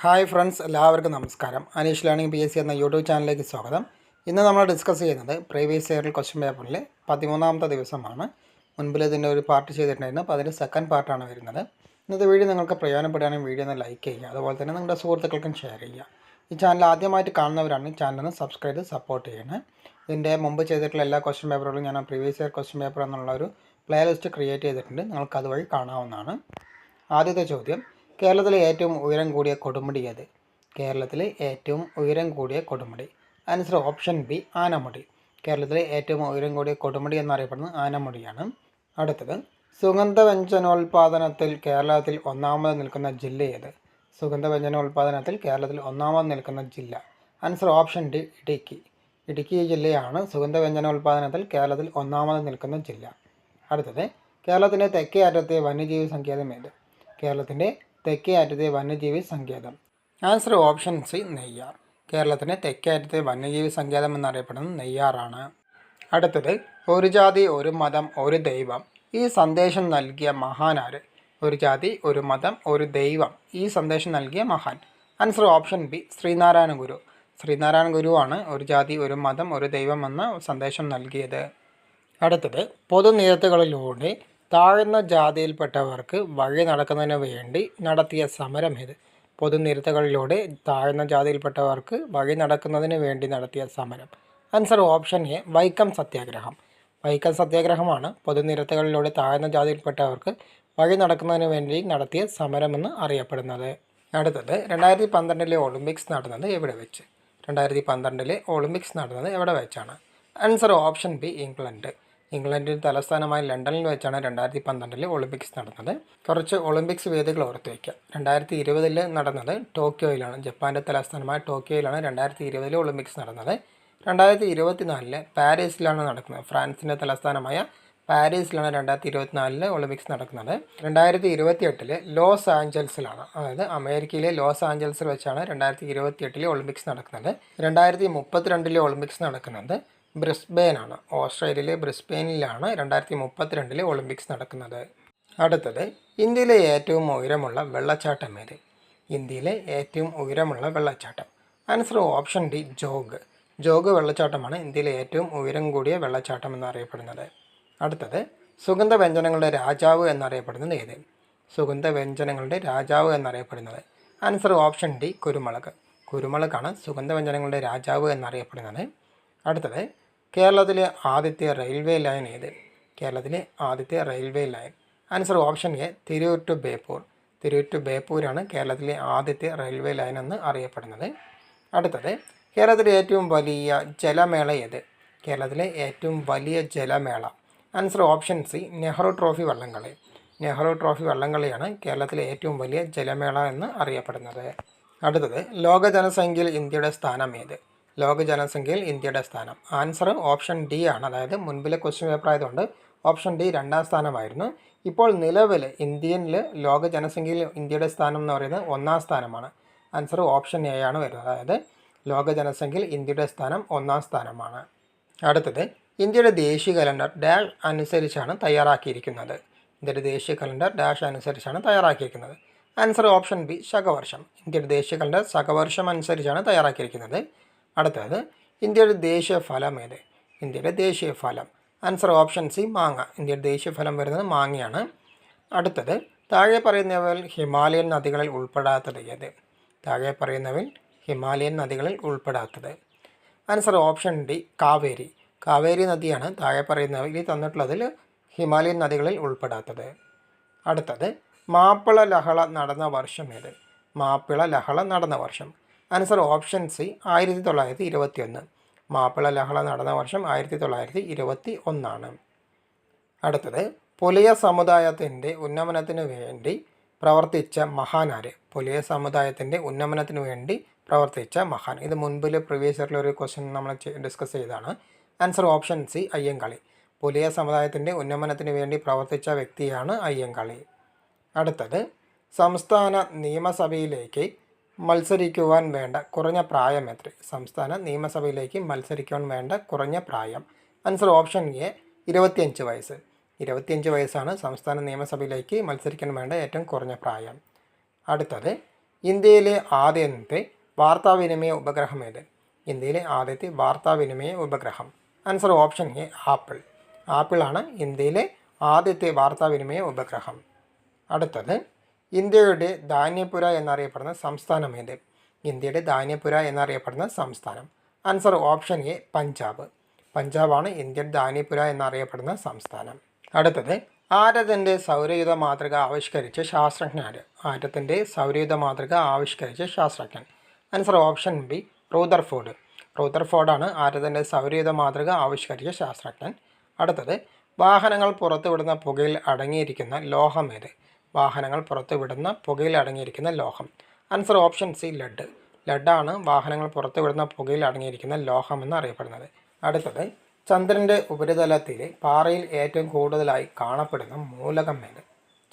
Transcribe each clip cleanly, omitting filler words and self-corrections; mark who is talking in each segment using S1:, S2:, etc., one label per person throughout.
S1: Hi friends, എല്ലാവർക്കും നമസ്കാരം. Aneesh learning PSC എന്ന യൂട്യൂബ് ചാനലിലേക്ക് സ്വാഗതം. ഇന്ന് നമ്മൾ ഡിസ്കസ് ചെയ്യുന്നത് പ്രീവിയസ് ഇയറിൽ ക്വസ്റ്റ്യൻ പേപ്പറിലെ 13ാമത്തെ ദിവസമാണ്. മുൻപിൽ ഇതിൻ്റെ ഒരു പാർട്ട് ചെയ്തിട്ടുണ്ടായിരുന്നു, അപ്പോൾ അതിൻ്റെ സെക്കൻഡ് പാർട്ടാണ് വരുന്നത്. ഇന്നത്തെ വീഡിയോ നിങ്ങൾക്ക് പ്രയോജനപ്പെടുകയാണെങ്കിൽ വീഡിയോ ഒന്ന് ലൈക്ക് ചെയ്യുക, അതുപോലെ തന്നെ നിങ്ങളുടെ സുഹൃത്തുക്കൾക്കും ഷെയർ ചെയ്യുക. ഈ ചാനൽ ആദ്യമായിട്ട് കാണുന്നവരാണ് ചാനലൊന്ന് സബ്സ്ക്രൈബ് ചെയ്ത് സപ്പോർട്ട് ചെയ്യണേ. ഇതിൻ്റെ മുമ്പ് ചെയ്തിട്ടുള്ള എല്ലാ ക്വസ്റ്റ്യൻ പേപ്പറുകളും ഞാൻ പ്രീവിയസ് ഇയർ ക്വസ്റ്റ്യൻ പേപ്പർ എന്നുള്ള ഒരു പ്ലേലിസ്റ്റ് ക്രിയേറ്റ് ചെയ്തിട്ടുണ്ട്, നിങ്ങൾക്ക് അതുവഴി കാണാവുന്നതാണ്. ആദ്യത്തെ ചോദ്യം: കേരളത്തിലെ ഏറ്റവും ഉയരം കൂടിയ കൊടുമുടി ഏത്? കേരളത്തിലെ ഏറ്റവും ഉയരം കൂടിയ കൊടുമുടി. Answer option B, Anamudi. കേരളത്തിലെ ഏറ്റവും ഉയരം കൂടിയ കൊടുമുടി എന്നറിയപ്പെടുന്നത് ആനമുടിയാണ്. അടുത്തത്: സുഗന്ധവ്യഞ്ജനോൽപാദനത്തിൽ കേരളത്തിൽ ഒന്നാമത് നിൽക്കുന്ന ജില്ല ഏത്? സുഗന്ധവ്യഞ്ജനോൽപാദനത്തിൽ കേരളത്തിൽ ഒന്നാമത് നിൽക്കുന്ന ജില്ല. Answer option D, Idukki. Idukki ജില്ലയാണ് സുഗന്ധവ്യഞ്ജനോൽപാദനത്തിൽ കേരളത്തിൽ ഒന്നാമത് നിൽക്കുന്ന ജില്ല. അടുത്തത്: കേരളത്തിൻ്റെ തെക്കേ അറ്റത്തെ വന്യജീവി സങ്കേതം ഏത്? കേരളത്തിൻ്റെ തെക്കേ അറ്റത്തെ വന്യജീവി സങ്കേതം. Answer option C, Neyyar. കേരളത്തിൻ്റെ തെക്കേ അറ്റത്തെ വന്യജീവി സങ്കേതം എന്നറിയപ്പെടുന്നത് നെയ്യാറാണ്. അടുത്തത്: ഒരു ജാതി ഒരു മതം ഒരു ദൈവം, ഈ സന്ദേശം നൽകിയ മഹാനാര്? ഒരു ജാതി ഒരു മതം ഒരു ദൈവം, ഈ സന്ദേശം നൽകിയ മഹാൻ. ആൻസർ ഓപ്ഷൻ ബി, ശ്രീനാരായണ ഗുരു. ശ്രീനാരായണ ഗുരുവാണ് ഒരു ജാതി ഒരു മതം ഒരു ദൈവം എന്ന സന്ദേശം നൽകിയത്. അടുത്തത്: പൊതുനിരത്തുകളിലൂടെ താഴ്ന്ന ജാതിയിൽപ്പെട്ടവർക്ക് വഴി നടക്കുന്നതിന് വേണ്ടി നടത്തിയ സമരം ഏത്? പൊതുനിരത്തുകളിലൂടെ താഴ്ന്ന ജാതിയിൽപ്പെട്ടവർക്ക് വഴി നടക്കുന്നതിന് വേണ്ടി നടത്തിയ സമരം. ആൻസർ ഓപ്ഷൻ എ, വൈക്കം സത്യാഗ്രഹം. വൈക്കം സത്യാഗ്രഹമാണ് പൊതുനിരത്തുകളിലൂടെ താഴ്ന്ന ജാതിയിൽപ്പെട്ടവർക്ക് വഴി നടക്കുന്നതിന് വേണ്ടി നടത്തിയ സമരമെന്ന് അറിയപ്പെടുന്നത്. അടുത്തത്: 2012 ഒളിമ്പിക്സ് നടന്നത് എവിടെ വെച്ച്? 2012 ഒളിമ്പിക്സ് നടന്നത് എവിടെ വെച്ചാണ്? Answer option B, England. ഇംഗ്ലണ്ടിൻ്റെ തലസ്ഥാനമായ ലണ്ടനിൽ വെച്ചാണ് 2012 ഒളിമ്പിക്സ് നടന്നത്. കുറച്ച് ഒളിമ്പിക്സ് വേദികൾ ഓർത്ത് വയ്ക്കുക. 2020 നടന്നത് ടോക്കിയോയിലാണ്. ജപ്പാൻ്റെ തലസ്ഥാനമായ ടോക്കിയോയിലാണ് 2020 ഒളിമ്പിക്സ് നടന്നത്. 2024 പാരീസിലാണ് നടക്കുന്നത്. ഫ്രാൻസിൻ്റെ തലസ്ഥാനമായ പാരീസിലാണ് 2024 ഒളിമ്പിക്സ് നടക്കുന്നത്. 2028 ലോസ് ആഞ്ചൽസിലാണ്, അതായത് അമേരിക്കയിലെ ലോസ് ആഞ്ചൽസിൽ വെച്ചാണ് 2028 ഒളിമ്പിക്സ് നടക്കുന്നത്. 2032 ഒളിമ്പിക്സ് നടക്കുന്നത് ബ്രിസ്ബെയിനാണ്. ഓസ്ട്രേലിയയിലെ ബ്രിസ്ബെയിനിലാണ് 2032 ഒളിമ്പിക്സ് നടക്കുന്നത്. അടുത്തത്: ഇന്ത്യയിലെ ഏറ്റവും ഉയരമുള്ള വെള്ളച്ചാട്ടം ഏത്? ഇന്ത്യയിലെ ഏറ്റവും ഉയരമുള്ള വെള്ളച്ചാട്ടം. Answer option D, Jog. Jog വെള്ളച്ചാട്ടമാണ് ഇന്ത്യയിലെ ഏറ്റവും ഉയരം കൂടിയ വെള്ളച്ചാട്ടം എന്നറിയപ്പെടുന്നത്. അടുത്തത്: സുഗന്ധവ്യഞ്ജനങ്ങളുടെ രാജാവ് എന്നറിയപ്പെടുന്നത് ഏത്? സുഗന്ധവ്യഞ്ജനങ്ങളുടെ രാജാവ് എന്നറിയപ്പെടുന്നത്. ആൻസർ ഓപ്ഷൻ ഡി, കുരുമുളക്. കുരുമുളകാണ് സുഗന്ധവ്യഞ്ജനങ്ങളുടെ രാജാവ് എന്നറിയപ്പെടുന്നത്. അടുത്തത്: കേരളത്തിലെ ആദ്യത്തെ റെയിൽവേ ലൈൻ ഏത്? കേരളത്തിലെ ആദ്യത്തെ railway line. Answer option A, Tirur to Beypore. Tirur to ബേപ്പൂരാണ് കേരളത്തിലെ ആദ്യത്തെ റെയിൽവേ ലൈൻ എന്ന് അറിയപ്പെടുന്നത്. അടുത്തത്: കേരളത്തിലെ ഏറ്റവും വലിയ ജലമേള ഏത്? കേരളത്തിലെ ഏറ്റവും വലിയ ജലമേള. Answer option C, Nehru trophy വള്ളംകളി. നെഹ്റു ട്രോഫി വള്ളംകളിയാണ് കേരളത്തിലെ ഏറ്റവും വലിയ ജലമേള എന്ന് അറിയപ്പെടുന്നത്. അടുത്തത്: ലോക ജനസംഖ്യയിൽ ഇന്ത്യയുടെ സ്ഥാനം ഏത്? ലോക ജനസംഖ്യയിൽ ഇന്ത്യയുടെ സ്ഥാനം. ആൻസർ ഓപ്ഷൻ ഡി ആണ്. അതായത് മുൻപിലെ ക്വസ്റ്റ്യൻ പേപ്പർ ആയതുകൊണ്ട് ഓപ്ഷൻ ഡി 2ാം സ്ഥാനമായിരുന്നു. ഇപ്പോൾ നിലവിൽ ഇന്ത്യയിൽ ലോക ജനസംഖ്യയിൽ ഇന്ത്യയുടെ സ്ഥാനം എന്ന് പറയുന്നത് 1ാം സ്ഥാനമാണ്. ആൻസർ ഓപ്ഷൻ എ ആണ് വരുന്നത്. അതായത് ലോക ജനസംഖ്യയിൽ ഇന്ത്യയുടെ സ്ഥാനം 1ാം സ്ഥാനമാണ്. അടുത്തത്: ഇന്ത്യയുടെ ദേശീയ കലണ്ടർ ഡാഷ് അനുസരിച്ചാണ് തയ്യാറാക്കിയിരിക്കുന്നത്. ഇന്ത്യയുടെ ദേശീയ കലണ്ടർ ഡാഷ് അനുസരിച്ചാണ് തയ്യാറാക്കിയിരിക്കുന്നത്. ആൻസർ ഓപ്ഷൻ ബി, ശകവർഷം. ഇന്ത്യയുടെ ദേശീയ കലണ്ടർ ശകവർഷം അനുസരിച്ചാണ് തയ്യാറാക്കിയിരിക്കുന്നത്. അടുത്തത്: ഇന്ത്യയുടെ ദേശീയ ഫലം ഏത്? ഇന്ത്യയുടെ ദേശീയ ഫലം. ആൻസർ ഓപ്ഷൻ സി, മാങ്ങ. ഇന്ത്യയുടെ ദേശീയ ഫലം വരുന്നത് മാങ്ങയാണ്. അടുത്തത്: താഴെ പറയുന്നവയിൽ ഹിമാലയൻ നദികളിൽ ഉൾപ്പെടാത്തത് ഏത്? താഴെ പറയുന്നവയിൽ ഹിമാലയൻ നദികളിൽ ഉൾപ്പെടാത്തത്. Answer option D, Kaveri. Kaveri നദിയാണ് താഴെ പറയുന്നവയിൽ തന്നിട്ടുള്ളതിൽ ഹിമാലയൻ നദികളിൽ ഉൾപ്പെടാത്തത്. അടുത്തത്: മാപ്പിള ലഹള നടന്ന വർഷം ഏത്? മാപ്പിള ലഹള നടന്ന വർഷം. Answer option C, 1921. മാപ്പിള ലഹള നടന്ന വർഷം 1921. അടുത്തത്: പുലയ സമുദായത്തിൻ്റെ ഉന്നമനത്തിനു വേണ്ടി പ്രവർത്തിച്ച മഹാനാര്? പുലയ സമുദായത്തിൻ്റെ ഉന്നമനത്തിനു വേണ്ടി പ്രവർത്തിച്ച മഹാൻ. ഇത് മുൻപിൽ പ്രീവിയസ് ഇയറിലെ ഒരു ക്വസ്റ്റ്യൻ നമ്മൾ ഡിസ്കസ് ചെയ്തതാണ്. Answer option C, Ayyankali. Pulaya സമുദായത്തിൻ്റെ ഉന്നമനത്തിനു വേണ്ടി പ്രവർത്തിച്ച വ്യക്തിയാണ് അയ്യങ്കാളി. അടുത്തത്: സംസ്ഥാന നിയമസഭയിലേക്ക് മത്സരിക്കുവാൻ വേണ്ട കുറഞ്ഞ പ്രായം എത്ര? സംസ്ഥാന നിയമസഭയിലേക്ക് മത്സരിക്കുവാൻ വേണ്ട കുറഞ്ഞ പ്രായം. ആൻസർ ഓപ്ഷൻ എ, 25 വയസ്സ്. 25 വയസ്സാണ് സംസ്ഥാന നിയമസഭയിലേക്ക് മത്സരിക്കാൻ വേണ്ട ഏറ്റവും കുറഞ്ഞ പ്രായം. അടുത്തത്: ഇന്ത്യയിലെ ആദ്യത്തെ വാർത്താവിനിമയ ഉപഗ്രഹം ഏത്? ഇന്ത്യയിലെ ആദ്യത്തെ വാർത്താവിനിമയ ഉപഗ്രഹം. Answer option A APPLE. ആപ്പിളാണ് ഇന്ത്യയിലെ ആദ്യത്തെ വാർത്താവിനിമയ ഉപഗ്രഹം. അടുത്തത് ഇന്ത്യയുടെ ധാന്യപുര എന്നറിയപ്പെടുന്ന സംസ്ഥാനം ഏത്? ഇന്ത്യയുടെ ധാന്യപുര എന്നറിയപ്പെടുന്ന സംസ്ഥാനം. Answer option A Punjab. പഞ്ചാബാണ് ഇന്ത്യൻ ധാന്യപുര എന്നറിയപ്പെടുന്ന സംസ്ഥാനം. അടുത്തത് ആര്യത്തിൻ്റെ സൗരയൂഥ മാതൃക ആവിഷ്കരിച്ച ശാസ്ത്രജ്ഞൻ. ആര്യത്തിൻ്റെ സൗരയൂഥ മാതൃക ആവിഷ്കരിച്ച ശാസ്ത്രജ്ഞൻ. Answer option B Rutherford. റൂദർഫോർഡാണ് ആര്യത്തിൻ്റെ സൗരയൂഥ മാതൃക ആവിഷ്കരിച്ച ശാസ്ത്രജ്ഞൻ. അടുത്തത് വാഹനങ്ങൾ പുറത്തുവിടുന്ന പുകയിൽ അടങ്ങിയിരിക്കുന്ന ലോഹം ഏത്? വാഹനങ്ങൾ പുറത്തുവിടുന്ന പുകയിൽ അടങ്ങിയിരിക്കുന്ന ലോഹം. Answer option C lead. ലെഡാണ് വാഹനങ്ങൾ പുറത്തുവിടുന്ന പുകയിൽ അടങ്ങിയിരിക്കുന്ന ലോഹം എന്നറിയപ്പെടുന്നത്. അടുത്തത് ചന്ദ്രൻ്റെ ഉപരിതലത്തിലെ പാറയിൽ ഏറ്റവും കൂടുതലായി കാണപ്പെടുന്ന മൂലകം ഏത്?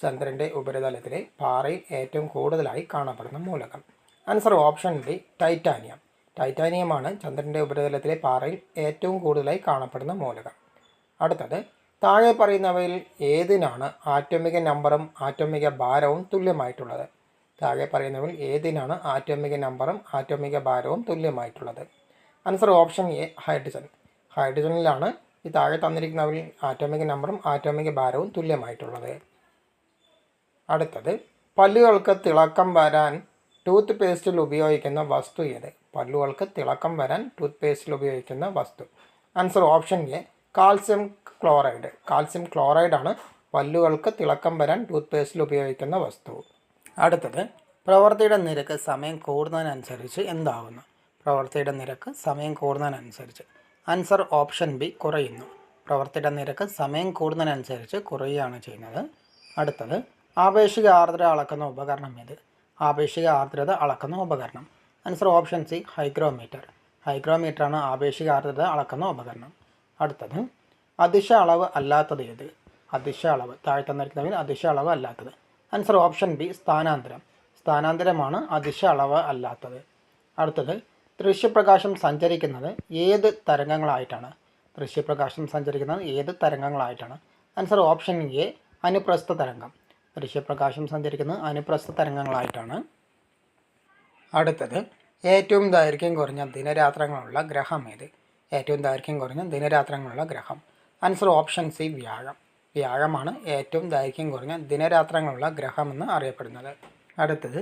S1: ചന്ദ്രൻ്റെ ഉപരിതലത്തിലെ പാറയിൽ ഏറ്റവും കൂടുതലായി കാണപ്പെടുന്ന മൂലകം. Answer option B titanium. ടൈറ്റാനിയമാണ് ചന്ദ്രൻ്റെ ഉപരിതലത്തിലെ പാറയിൽ ഏറ്റവും കൂടുതലായി കാണപ്പെടുന്ന മൂലകം. അടുത്തത് താഴെ പറയുന്നവയിൽ ഏതിനാണ് ആറ്റോമിക നമ്പറും ആറ്റോമിക ഭാരവും തുല്യമായിട്ടുള്ളത്? താഴെ പറയുന്നവയിൽ ഏതിനാണ് ആറ്റോമിക നമ്പറും ആറ്റോമിക ഭാരവും തുല്യമായിട്ടുള്ളത്? Answer option A hydrogen. ഹൈഡ്രജനിലാണ് ഈ താഴെ തന്നിരിക്കുന്നവയിൽ ആറ്റോമിക നമ്പറും ആറ്റോമിക ഭാരവും തുല്യമായിട്ടുള്ളത്. അടുത്തത് പല്ലുകൾക്ക് തിളക്കം വരാൻ ടൂത്ത് പേസ്റ്റിൽ ഉപയോഗിക്കുന്ന വസ്തു ഏത്? പല്ലുകൾക്ക് തിളക്കം വരാൻ ടൂത്ത് പേസ്റ്റിൽ ഉപയോഗിക്കുന്ന വസ്തു. Answer option A calcium chloride. Calcium ക്ലോറൈഡാണ് പല്ലുകൾക്ക് തിളക്കം വരാൻ ടൂത്ത് പേസ്റ്റിൽ ഉപയോഗിക്കുന്ന വസ്തു. അടുത്തത് പ്രവൃത്തിയുടെ നിരക്ക് സമയം കൂടുന്നതിനനുസരിച്ച് എന്താകുന്നു? പ്രവൃത്തിയുടെ നിരക്ക് സമയം കൂടുന്നതിനനുസരിച്ച്. ആൻസർ ഓപ്ഷൻ ബി കുറയുന്നു. പ്രവൃത്തിയുടെ നിരക്ക് സമയം കൂടുന്നതിനനുസരിച്ച് കുറയുകയാണ് ചെയ്യുന്നത്. അടുത്തത് ആപേക്ഷിക ആർദ്രത അളക്കുന്ന ഉപകരണം ഏത്? ആപേക്ഷിക ആർദ്രത അളക്കുന്ന ഉപകരണം. Answer option C hygrometer. ഹൈഗ്രോമീറ്ററാണ് ആപേക്ഷിക ആർദ്രത അളക്കുന്ന ഉപകരണം. അടുത്തത് അതിശ അളവ് അല്ലാത്തത് ഏത്? അതിശ അളവ് താഴെ തന്നിരിക്കുന്നതിൽ അതിശ അളവ് അല്ലാത്തത്. ആൻസർ ഓപ്ഷൻ ബി സ്ഥാനാന്തരം. സ്ഥാനാന്തരമാണ് അതിശ അളവ് അല്ലാത്തത്. അടുത്തത് ദൃശ്യപ്രകാശം സഞ്ചരിക്കുന്നത് ഏത് തരംഗങ്ങളായിട്ടാണ്? ദൃശ്യപ്രകാശം സഞ്ചരിക്കുന്നത് ഏത് തരംഗങ്ങളായിട്ടാണ്? ആൻസർ ഓപ്ഷൻ എ അനുപ്രസ്ഥ തരംഗം. ദൃശ്യപ്രകാശം സഞ്ചരിക്കുന്നത് അനുപ്രസ്ഥ തരംഗങ്ങളായിട്ടാണ്. അടുത്തത് ഏറ്റവും ദൈർഘ്യം കുറഞ്ഞ ദിനരാത്രങ്ങളുള്ള ഗ്രഹം ഏത്? ഏറ്റവും ദൈർഘ്യം കുറഞ്ഞ ദിനരാത്രങ്ങളുള്ള ഗ്രഹം. ആൻസർ ഓപ്ഷൻ സി വ്യാഴം. വ്യാഴമാണ് ഏറ്റവും ദൈർഘ്യം കുറഞ്ഞ ദിനരാത്രങ്ങളുള്ള ഗ്രഹമെന്ന് അറിയപ്പെടുന്നത്. അടുത്തത്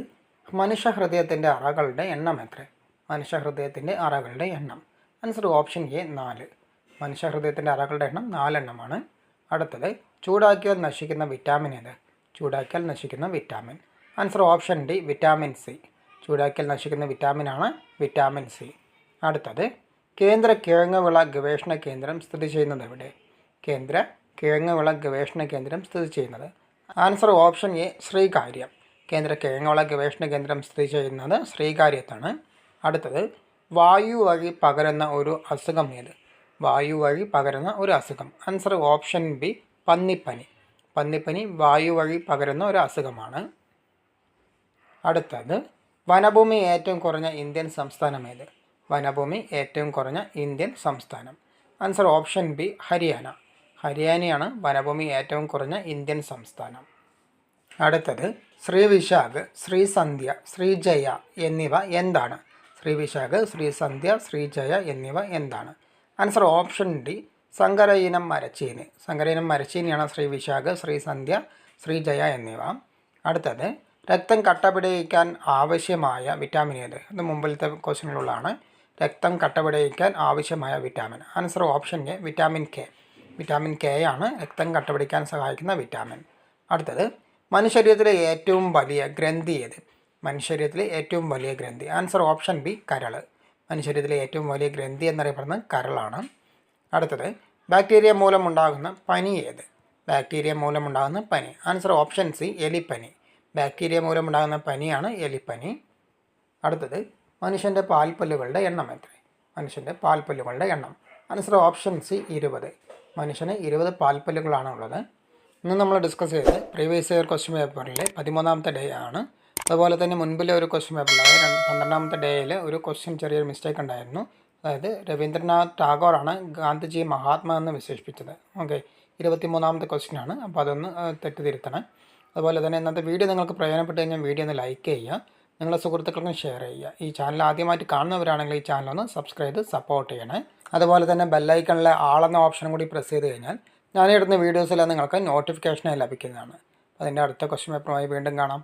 S1: മനുഷ്യഹൃദയത്തിൻ്റെ അറകളുടെ എണ്ണം എത്ര? മനുഷ്യഹൃദയത്തിൻ്റെ അറകളുടെ എണ്ണം. Answer option A 4. മനുഷ്യഹൃദയത്തിൻ്റെ അറകളുടെ എണ്ണം 4 എണ്ണമാണ്. അടുത്തത് ചൂടാക്കിയാൽ നശിക്കുന്ന വിറ്റാമിൻ ഏത്? ചൂടാക്കിയാൽ നശിക്കുന്ന vitamin. Answer option D vitamin C. ചൂടാക്കിയാൽ നശിക്കുന്ന വിറ്റാമിനാണ് വിറ്റാമിൻ സി. അടുത്തത് കേന്ദ്ര കിഴങ്ങുവിള ഗവേഷണ കേന്ദ്രം സ്ഥിതി ചെയ്യുന്നത് എവിടെ? കേന്ദ്ര കിഴങ്ങുവിള ഗവേഷണ കേന്ദ്രം സ്ഥിതി ചെയ്യുന്നത്. Answer option A Sreekaryam. കേന്ദ്ര കിഴങ്ങുവിള ഗവേഷണ കേന്ദ്രം സ്ഥിതി ചെയ്യുന്നത് ശ്രീകാര്യത്താണ്. അടുത്തത് വായു വഴി പകരുന്ന ഒരു അസുഖം ഏത്? വായു വഴി പകരുന്ന ഒരു അസുഖം. ആൻസർ ഓപ്ഷൻ ബി പന്നിപ്പനി. പന്നിപ്പനി വായു വഴി പകരുന്ന ഒരു അസുഖമാണ്. അടുത്തത് വനഭൂമി ഏറ്റവും കുറഞ്ഞ ഇന്ത്യൻ സംസ്ഥാനം ഏത്? വനഭൂമി ഏറ്റവും കുറഞ്ഞ ഇന്ത്യൻ സംസ്ഥാനം. Answer option B Haryana. ഹരിയാനയാണ് വനഭൂമി ഏറ്റവും കുറഞ്ഞ ഇന്ത്യൻ സംസ്ഥാനം. അടുത്തത് ശ്രീവിശാഖ്, ശ്രീസന്ധ്യ, ശ്രീജയ എന്നിവ എന്താണ്? ശ്രീവിശാഖ്, ശ്രീസന്ധ്യ, ശ്രീജയ എന്നിവ എന്താണ്? ആൻസർ ഓപ്ഷൻ ഡി സങ്കര ഇനം മരച്ചീനി. സങ്കര ഇനം മരച്ചീനിയാണ് ശ്രീവിശാഖ്, ശ്രീസന്ധ്യ, ശ്രീജയ എന്നിവ. അടുത്തത് രക്തം കട്ടപിടിക്കാൻ ആവശ്യമായ വിറ്റാമിൻ ഏത്? ഇത് മുമ്പിലത്തെ ക്വസ്റ്റ്യനിലുള്ളതാണ്. രക്തം കട്ടപിടിക്കാൻ ആവശ്യമായ vitamin. Answer option A vitamin K. Vitamin K ആണ് രക്തം കട്ടപിടിക്കാൻ സഹായിക്കുന്ന വിറ്റാമിൻ. അടുത്തത് മനുഷ്യശരീരത്തിലെ ഏറ്റവും വലിയ ഗ്രന്ഥി ഏത്? മനുഷ്യശരീരത്തിലെ ഏറ്റവും വലിയ ഗ്രന്ഥി. ആൻസർ ഓപ്ഷൻ ബി കരൾ. മനുഷ്യശരീരത്തിലെ ഏറ്റവും വലിയ ഗ്രന്ഥി എന്നറിയപ്പെടുന്നത് കരളാണ്. അടുത്തത് ബാക്ടീരിയ മൂലമുണ്ടാകുന്ന പനി ഏത്? ബാക്ടീരിയ മൂലമുണ്ടാകുന്ന പനി. ആൻസർ ഓപ്ഷൻ സി എലിപ്പനി. ബാക്ടീരിയ മൂലമുണ്ടാകുന്ന പനിയാണ് എലിപ്പനി. അടുത്തത് മനുഷ്യൻ്റെ പാൽപ്പല്ലുകളുടെ എണ്ണം എത്ര? മനുഷ്യൻ്റെ പാൽപ്പല്ലുകളുടെ എണ്ണം. Answer option C 20. മനുഷ്യന് 20 പാൽപ്പല്ലുകളാണ് ഉള്ളത്. ഇന്ന് നമ്മൾ ഡിസ്കസ് ചെയ്തത് പ്രീവിയസ് ഇയർ ക്വസ്റ്റ്യൻ പേപ്പറിലെ 13ാമത്തെ ഡേ ആണ്. അതുപോലെ തന്നെ മുൻപിലെ ഒരു ക്വസ്റ്റ്യൻ പേപ്പറിൽ 12ാമത്തെ ഡേയിൽ ഒരു ക്വസ്റ്റ്യൻ ചെറിയൊരു മിസ്റ്റേക്ക് ഉണ്ടായിരുന്നു. അതായത് രവീന്ദ്രനാഥ് ടാഗോറാണ് ഗാന്ധിജി മഹാത്മാ എന്ന് വിശേഷിപ്പിച്ചത്. ഓക്കെ, 23ാമത്തെ ക്വസ്റ്റ്യനാണ്. അപ്പോൾ അതൊന്ന് തെറ്റ് തിരുത്തണം. അതുപോലെ തന്നെ ഇന്നത്തെ വീഡിയോ നിങ്ങൾക്ക് പ്രയോജനപ്പെട്ട് കഴിഞ്ഞാൽ വീഡിയോ ഒന്ന് ലൈക്ക് ചെയ്യുക. നിങ്ങളുടെ സുഹൃത്തുക്കൾക്കും ഷെയർ ചെയ്യുക. ഈ ചാനൽ ആദ്യമായിട്ട് കാണുന്നവരാണെങ്കിൽ ഈ ചാനൽ ഒന്ന് സബ്സ്ക്രൈബ് ചെയ്ത് സപ്പോർട്ട് ചെയ്യണേ. അതുപോലെ തന്നെ ബെല്ലൈക്കണിലെ ആളെന്ന ഓപ്ഷനും കൂടി പ്രസ് ചെയ്ത് കഴിഞ്ഞാൽ ഞാനിടുന്ന വീഡിയോസെല്ലാം നിങ്ങൾക്ക് നോട്ടിഫിക്കേഷനായി ലഭിക്കുന്നതാണ്. അതിൻ്റെ അടുത്ത ക്വസ്റ്റ്യൻ പേപ്പറുമായി വീണ്ടും കാണാം.